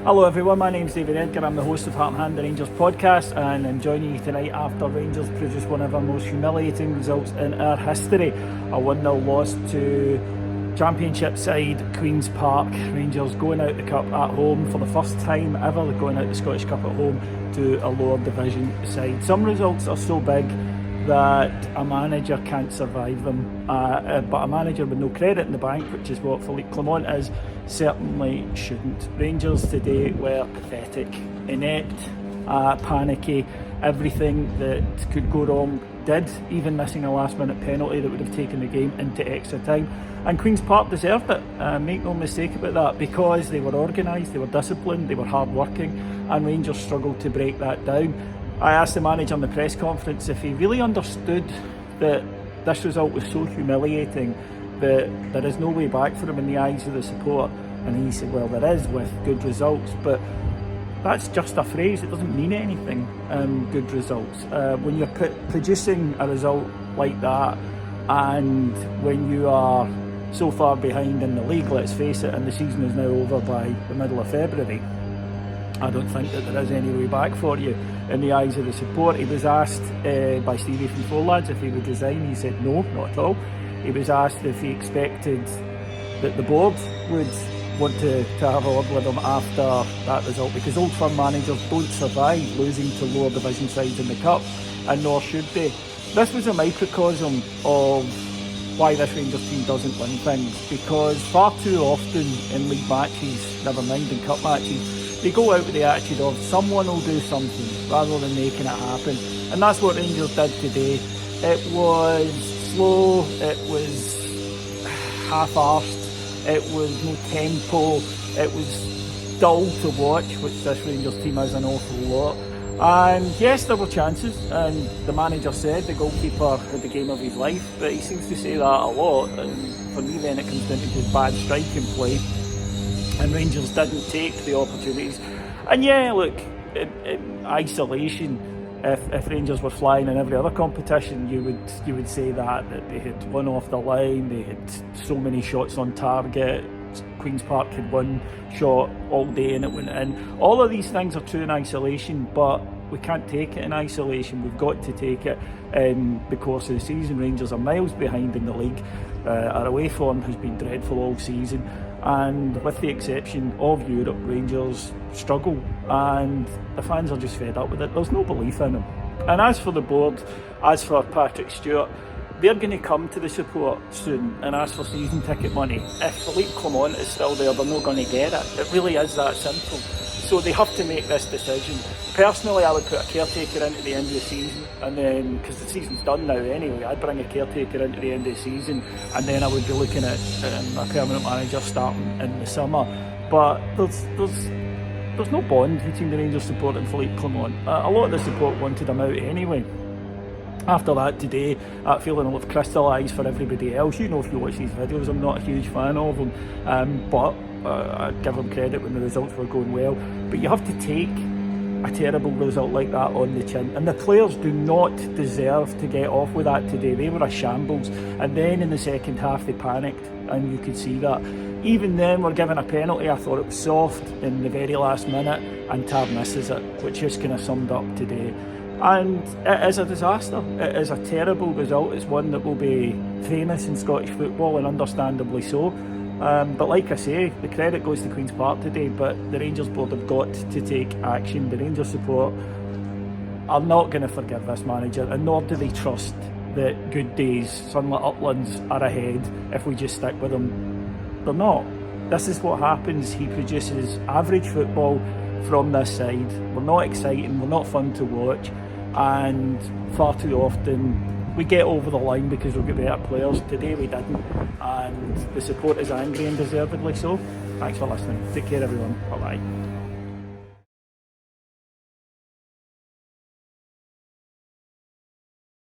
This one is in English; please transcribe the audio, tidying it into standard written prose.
Hello everyone, my name's David Edgar, I'm the host of Heart and Hand, the Rangers podcast, and I'm joining you tonight after Rangers produced one of our most humiliating results in our history. A 1-0 loss to Championship side Queen's Park. Rangers going out the Cup at home for the first time ever, going out the Scottish Cup at home to a lower division side. Some results are so big that a manager can't survive them, but a manager with no credit in the bank, which is what Philippe Clement is, certainly shouldn't. Rangers today were pathetic, inept, panicky. Everything that could go wrong did, even missing a last minute penalty that would have taken the game into extra time. And Queen's Park deserved it, make no mistake about that, because they were organised, they were disciplined, they were hard working, and Rangers struggled to break that down. I asked the manager in the press conference if he really understood that this result was so humiliating that there is no way back for him in the eyes of the support, and he said, well, there is with good results, but that's just a phrase, it doesn't mean anything, good results. When you're producing a result like that, and when you are so far behind in the league, let's face it, and the season is now over by the middle of February, I don't think that there is any way back for you in the eyes of the support. He was asked by Stevie from Four Lads if he would resign. He said no, not at all. He was asked if he expected that the board would want to have a word with him after that result, because Old Firm managers don't survive losing to lower division sides in the Cup, and nor should they. This was a microcosm of why this Rangers team doesn't win things, because far too often in league matches, never mind in cup matches, they go out with the attitude of someone will do something rather than making it happen. And that's what Rangers did today. It was slow, it was half-arsed, it was no tempo, it was dull to watch, which this Rangers team is an awful lot. And yes, there were chances, and the manager said the goalkeeper had the game of his life, but he seems to say that a lot, and for me then it comes down to his bad striking play. And Rangers didn't take the opportunities. And yeah, look, in isolation, if Rangers were flying in every other competition, you would say that they had one off the line, they had so many shots on target, Queen's Park had one shot all day and it went in. All of these things are true in isolation, but we can't take it in isolation. We've got to take it in the course of the season. Rangers are miles behind in the league. Our away form has been dreadful all season, and with the exception of Europe, Rangers struggle, and the fans are just fed up with it. There's no belief in them. And as for the board, as for Patrick Stewart, they're going to come to the support soon and ask for season ticket money. If Philippe Clement is still there, they're not going to get it. It really is that simple. So they have to make this decision. Personally, I would put a caretaker into the end of the season, and then, because the season's done now anyway, I'd bring a caretaker into the end of the season, and then I would be looking at a permanent manager starting in the summer. But there's no bond between the Rangers support and Philippe Clement. A lot of the support wanted him out anyway. After that today, that feeling will have crystallised for everybody else. You know, if you watch these videos, I'm not a huge fan of him, but I'd give him credit when the results were going well. But you have to take a terrible result like that on the chin, and the players do not deserve to get off with that today. They were a shambles, and then in the second half they panicked, and you could see that. Even then, we're given a penalty. I thought it was soft in the very last minute, and Tar misses it, which just kind of summed up today. And it is a disaster. It is a terrible result. It's one that will be famous in Scottish football, and understandably so. But like I say, the credit goes to Queen's Park today, but the Rangers board have got to take action. The Rangers support are not going to forgive this manager, and nor do they trust that good days, sunlit uplands, are ahead if we just stick with him. They're not. This is what happens. He produces average football from this side. We're not exciting, we're not fun to watch, and far too often we get over the line because we've got better players. Today we didn't, and the support is angry, and deservedly so. Thanks for listening. Take care everyone. Bye bye.